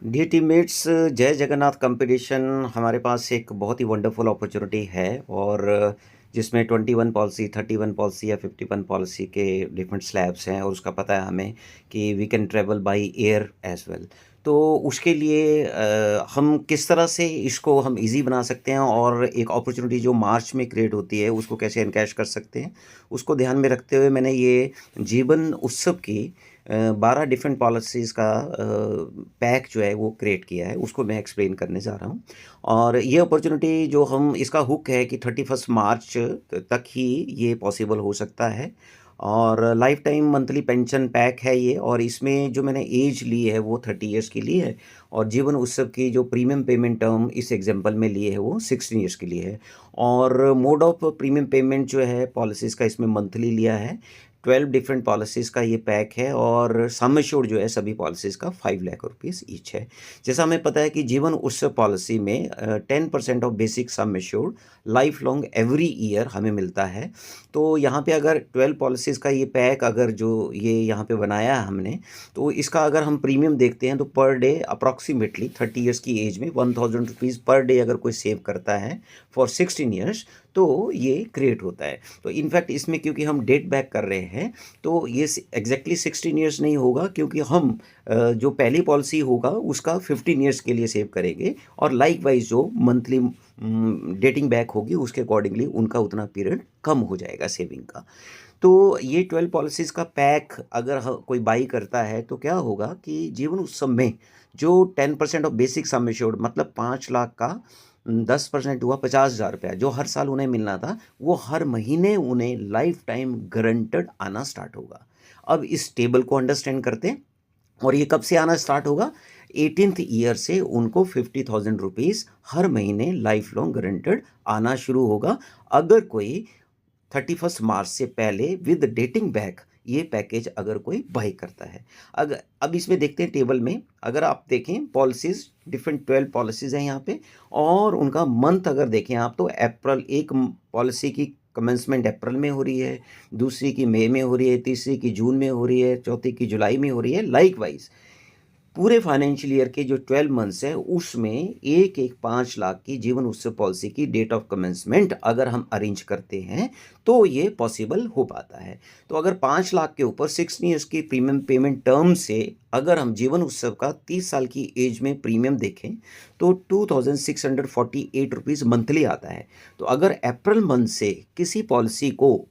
Dear teammates, जय Jagannath competition हमारे पास एक बहुत ही वंडरफुल अपॉर्चुनिटी है। और जिसमें 21 पॉलिसी, 31 पॉलिसी या 51 पॉलिसी के डिफरेंट स्लैब्स हैं, और उसका पता है हमें कि we can travel by air as well. तो उसके लिए हम किस तरह से इसको हम इजी बना सकते हैं, और एक अपॉर्चुनिटी जो मार्च में क्रिएट होती है उसको कैसे एनकैश कर सकते हैं, उसको ध्यान में रखते हुए मैंने ये जीवन उत्सव की 12 डिफरेंट पॉलिसीज़ का पैक जो है वो क्रिएट किया है, उसको मैं एक्सप्लेन करने जा रहा हूँ। और ये अपॉर्चुनिटी जो हम इसका हुक है कि 31 मार्च तक ही ये पॉसिबल हो सकता है। और life time monthly pension pack है ये, और इसमें जो मैंने एज ली है वो 30 इयर्स की ली है, और जीवन उत्सव की जो प्रीमियम पेमेंट टर्म इस एग्जांपल में लिए है वो 16 इयर्स के लिए है। और मोड ऑफ प्रीमियम पेमेंट जो है पॉलिसीज़ का इसमें मंथली लिया है। 12 डिफरेंट पॉलिसीज़ का ये पैक है, और सम एश्योर्ड जो है सभी पॉलिसीज़ का 5 लाख रुपीज़ ईच है। जैसा हमें पता है कि जीवन उत्सव पॉलिसी में 10% of basic sum assured life long every year हमें मिलता है। तो यहाँ पे अगर 12 पॉलिसीज़ का ये पैक अगर जो ये यहाँ पे बनाया है हमने, तो इसका अगर हम प्रीमियम देखते हैं तो पर डे अप्रॉक्सीमेटली 30 इयर्स की एज में 1000 रुपीज़ पर डे अगर कोई सेव करता है फॉर 16 ईयर्स, तो ये क्रिएट होता है। तो इनफैक्ट इसमें क्योंकि हम डेट बैक कर रहे हैं, तो ये एग्जैक्टली 16 ईयर्स नहीं होगा, क्योंकि हम जो पहली पॉलिसी होगा उसका 15 ईयर्स के लिए सेव करेंगे, और लाइक वाइज जो मंथली डेटिंग बैक होगी उसके अकॉर्डिंगली उनका उतना पीरियड कम हो जाएगा सेविंग का। तो ये 12 पॉलिसीज़ का पैक अगर कोई बाई करता है तो क्या होगा कि जीवन उत्सव में जो 10% ऑफ बेसिक सम एश्योर्ड मतलब 5 लाख का 10% हुआ 50,000 रुपया जो हर साल उन्हें मिलना था, वो हर महीने उन्हें लाइफ टाइम गारंटेड आना स्टार्ट होगा। अब इस टेबल को अंडरस्टैंड करते हैं, और ये कब से आना स्टार्ट होगा? 18th ईयर से उनको 50,000 रुपीज़ हर महीने लाइफ लॉन्ग गारंटेड आना शुरू होगा, अगर कोई 31 मार्च से पहले विद डेटिंग बैक ये पैकेज अगर कोई बाई करता है। अगर अब इसमें देखते हैं टेबल में, अगर आप देखें पॉलिसीज़ डिफरेंट 12 पॉलिसीज़ हैं यहाँ पे, और उनका मंथ अगर देखें आप तो अप्रैल, एक पॉलिसी की कमेंसमेंट अप्रैल में हो रही है, दूसरी की मई में हो रही है, तीसरी की जून में हो रही है, चौथी की जुलाई में हो रही है। लाइक वाइज पूरे फाइनेंशियल ईयर के जो 12 मंथ्स हैं उसमें एक एक 5 लाख की जीवन उत्सव पॉलिसी की डेट ऑफ कमेंसमेंट अगर हम अरेंज करते हैं तो ये पॉसिबल हो पाता है। तो अगर 5 लाख के ऊपर 16 ईयर्स की प्रीमियम पेमेंट टर्म से अगर हम जीवन उत्सव का 30 साल की एज में प्रीमियम देखें तो 2648 रुपीज़ मंथली आता है। तो अगर अप्रैल मंथ से किसी पॉलिसी को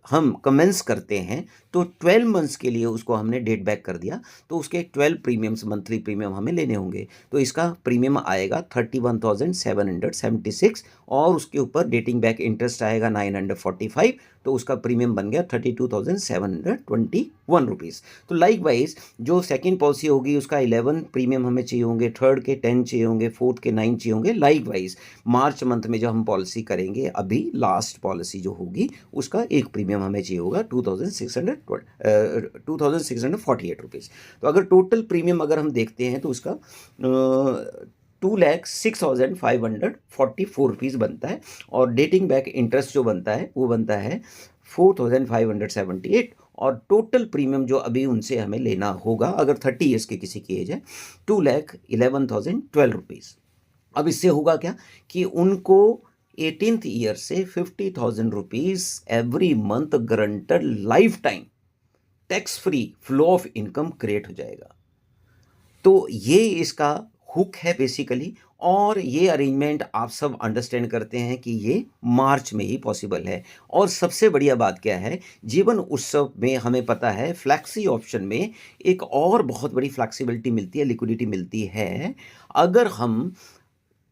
हम कमेंस करते हैं तो 12 मंथ्स के लिए उसको हमने डेट बैक कर दिया, तो उसके 12 प्रीमियम्स मंथली प्रीमियम हमें लेने होंगे। तो इसका प्रीमियम आएगा 31,776, और उसके ऊपर डेटिंग बैक इंटरेस्ट आएगा 945, तो उसका प्रीमियम बन गया 32,721 रुपीज़। तो लाइक वाइज जो सेकेंड पॉलिसी होगी उसका 11 प्रीमियम हमें चाहिए होंगे, थर्ड के 10 चाहिए होंगे, फोर्थ के 9 चाहिए होंगे। लाइक वाइज मार्च मंथ में जो हम पॉलिसी करेंगे अभी लास्ट पॉलिसी जो होगी उसका एक प्रीमियम हमें चाहिए होगा 2,648 रुपीज़। तो अगर टोटल प्रीमियम अगर हम देखते हैं तो उसका 2,06,544 रुपीज़ बनता है, और डेटिंग बैक इंटरेस्ट जो बनता है वो बनता है 4,578, और टोटल प्रीमियम जो अभी उनसे हमें लेना होगा अगर 30 ईयर्स की किसी की एज है 2,11,012 रुपीज़। अब इससे होगा क्या कि उनको 18th ईयर से 50,000 rupees every month guaranteed life time tax free flow of income create हो जाएगा। तो ये इसका हुक है बेसिकली, और ये अरेंजमेंट आप सब अंडरस्टैंड करते हैं कि ये मार्च में ही पॉसिबल है। और सबसे बढ़िया बात क्या है, जीवन उत्सव में हमें पता है फ्लैक्सी ऑप्शन में एक और बहुत बड़ी फ्लैक्सिबिलिटी मिलती है, लिक्विडिटी मिलती है। अगर हम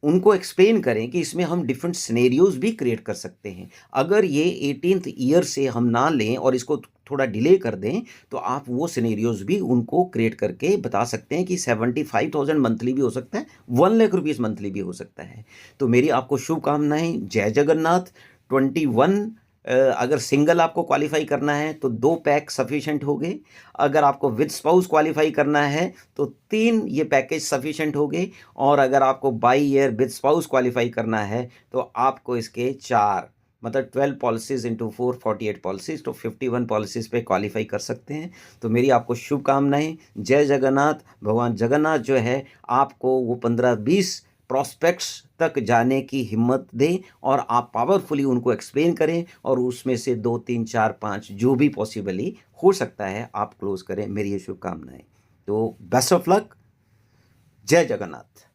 उनको एक्सप्लेन करें कि इसमें हम डिफरेंट सिनेरियोज़ भी क्रिएट कर सकते हैं। अगर ये 18th ईयर से हम ना लें और इसको थोड़ा डिले कर दें, तो आप वो सिनेरियोज़ भी उनको क्रिएट करके बता सकते हैं कि 75,000 मंथली भी हो सकता है, 1 लाख रुपीज़ मंथली भी हो सकता है। तो मेरी आपको शुभकामनाएँ। जय जगन्नाथ। 21 अगर सिंगल आपको क्वालिफाई करना है तो 2 पैक सफिशिएंट हो गए। अगर आपको विद स्पाउस क्वालिफाई करना है तो 3 ये पैकेज सफिशिएंट हो गए, और अगर आपको by year with spouse qualify करना है तो आपको इसके 4 मतलब 12 पॉलिसीज़ इंटू 4 48 पॉलिसीज़, तो 51 पॉलिसीज़ पे क्वालिफाई कर सकते हैं। तो मेरी आपको शुभकामनाएँ। जय जगन्नाथ। भगवान जगन्नाथ जो है आपको वो 15-20 प्रॉस्पेक्ट्स तक जाने की हिम्मत दें और आप पावरफुली उनको एक्सप्लेन करें और उसमें से 2, 3, 4, 5 जो भी पॉसिबली हो सकता है आप क्लोज़ करें। मेरी ये शुभकामनाएँ। तो बेस्ट ऑफ लक। जय जगन्नाथ।